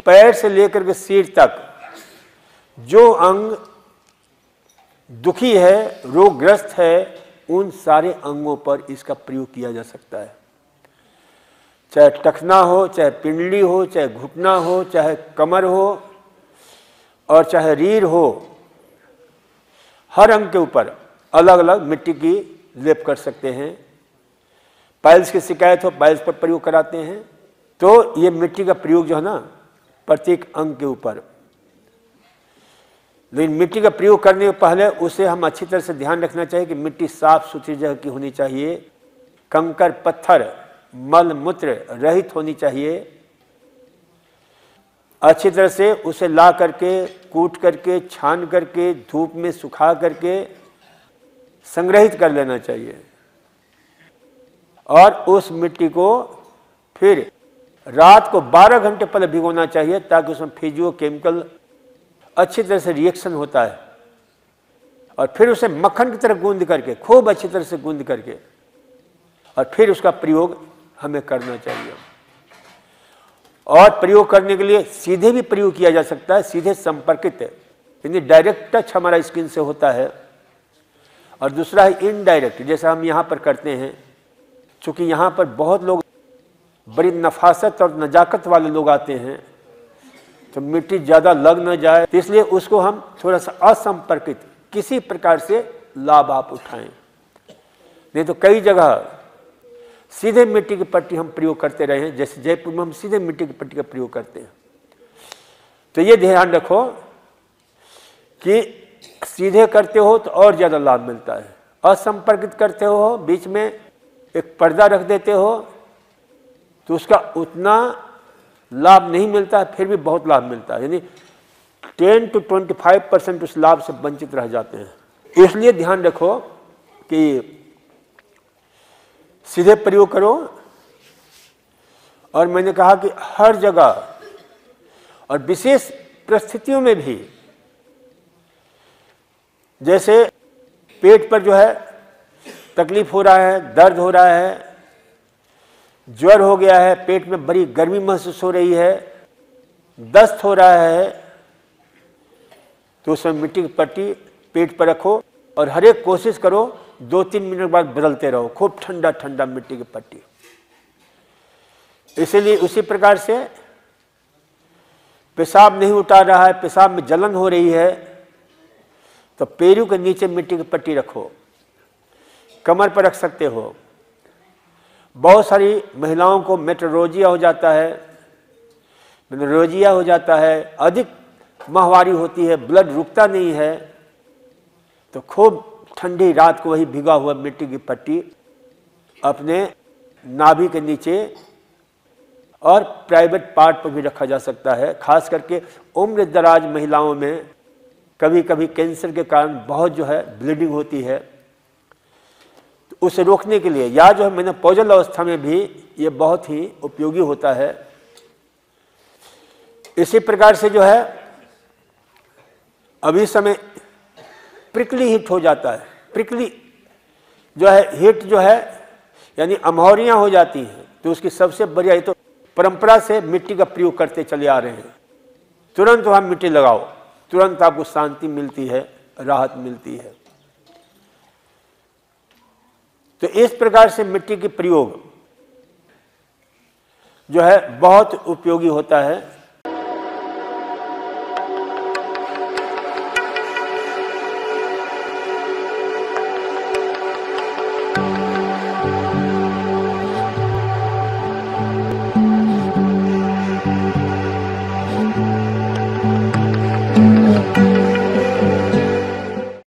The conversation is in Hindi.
पैर से लेकर के सिर तक जो अंग दुखी है, रोगग्रस्त है, उन सारे अंगों पर इसका प्रयोग किया जा सकता है। चाहे टखना हो, चाहे पिंडली हो, चाहे घुटना हो, चाहे कमर हो और चाहे रीढ़ हो, हर अंग के ऊपर अलग अलग मिट्टी की लेप कर सकते हैं। पाइल्स की शिकायत हो, पाइल्स पर प्रयोग कराते हैं। तो ये मिट्टी का प्रयोग जो है ना प्रत्येक अंग के ऊपर, लेकिन मिट्टी का प्रयोग करने के पहले उसे हम अच्छी तरह से ध्यान रखना चाहिए कि मिट्टी साफ सुथरी जगह की होनी चाहिए, कंकड़ पत्थर मल मूत्र रहित होनी चाहिए। अच्छी तरह से उसे ला करके, कूट करके, छान करके, धूप में सुखा करके संग्रहित कर लेना चाहिए और उस मिट्टी को फिर रात को 12 घंटे पहले भिगोना चाहिए ताकि उसमें फिजियो केमिकल अच्छी तरह से रिएक्शन होता है। और फिर उसे मक्खन की तरह गूंद करके, खूब अच्छी तरह से गूंद करके, और फिर उसका प्रयोग हमें करना चाहिए। और प्रयोग करने के लिए सीधे भी प्रयोग किया जा सकता है, सीधे संपर्कित, यानी डायरेक्ट टच हमारा स्किन से होता है। और दूसरा है इनडायरेक्ट, जैसा हम यहाँ पर करते हैं। चूँकि यहाँ पर बहुत लोग बड़ी नफासत और नजाकत वाले लोग आते हैं, तो मिट्टी ज़्यादा लग न जाए, तो इसलिए उसको हम थोड़ा सा असंपर्कित किसी प्रकार से लाभ आप उठाएं। नहीं तो कई जगह सीधे मिट्टी की पट्टी हम प्रयोग करते रहे हैं, जैसे जयपुर में हम सीधे मिट्टी की पट्टी का प्रयोग करते हैं। तो ये ध्यान रखो कि सीधे करते हो तो और ज़्यादा लाभ मिलता है, असंपर्कित करते हो, बीच में एक पर्दा रख देते हो तो उसका उतना लाभ नहीं मिलता है, फिर भी बहुत लाभ मिलता है, यानी 10 to 25% उस लाभ से वंचित रह जाते हैं। इसलिए ध्यान रखो कि सीधे प्रयोग करो। और मैंने कहा कि हर जगह और विशेष परिस्थितियों में भी, जैसे पेट पर जो है तकलीफ हो रहा है, दर्द हो रहा है, ज्वर हो गया है, पेट में बड़ी गर्मी महसूस हो रही है, दस्त हो रहा है, तो उसमें मिट्टी की पट्टी पेट पर रखो और हर एक कोशिश करो 2-3 मिनट बाद बदलते रहो, खूब ठंडा ठंडा मिट्टी की पट्टी। इसीलिए उसी प्रकार से पेशाब नहीं उतार रहा है, पेशाब में जलन हो रही है, तो पैरों के नीचे मिट्टी की पट्टी रखो, कमर पर रख सकते हो। बहुत सारी महिलाओं को मेट्रोरोजिया हो जाता है, मेनोरोजिया हो जाता है, अधिक माहवारी होती है, ब्लड रुकता नहीं है, तो खूब ठंडी रात को वही भिगा हुआ मिट्टी की पट्टी अपने नाभि के नीचे और प्राइवेट पार्ट पर भी रखा जा सकता है। खास करके उम्र दराज महिलाओं में कभी कभी कैंसर के कारण बहुत जो है ब्लीडिंग होती है, तो उसे रोकने के लिए, या जो है मेनोपॉजल अवस्था में भी ये बहुत ही उपयोगी होता है। इसी प्रकार से जो है अभी समय प्रिकली हिट हो जाता है, प्रिकली जो है हिट जो है यानी अमहौरियाँ हो जाती हैं, तो उसकी सबसे बढ़िया, ये तो परंपरा से मिट्टी का प्रयोग करते चले आ रहे हैं। तुरंत वहाँ मिट्टी लगाओ, तुरंत आपको शांति मिलती है, राहत मिलती है। तो इस प्रकार से मिट्टी के प्रयोग जो है बहुत उपयोगी होता है।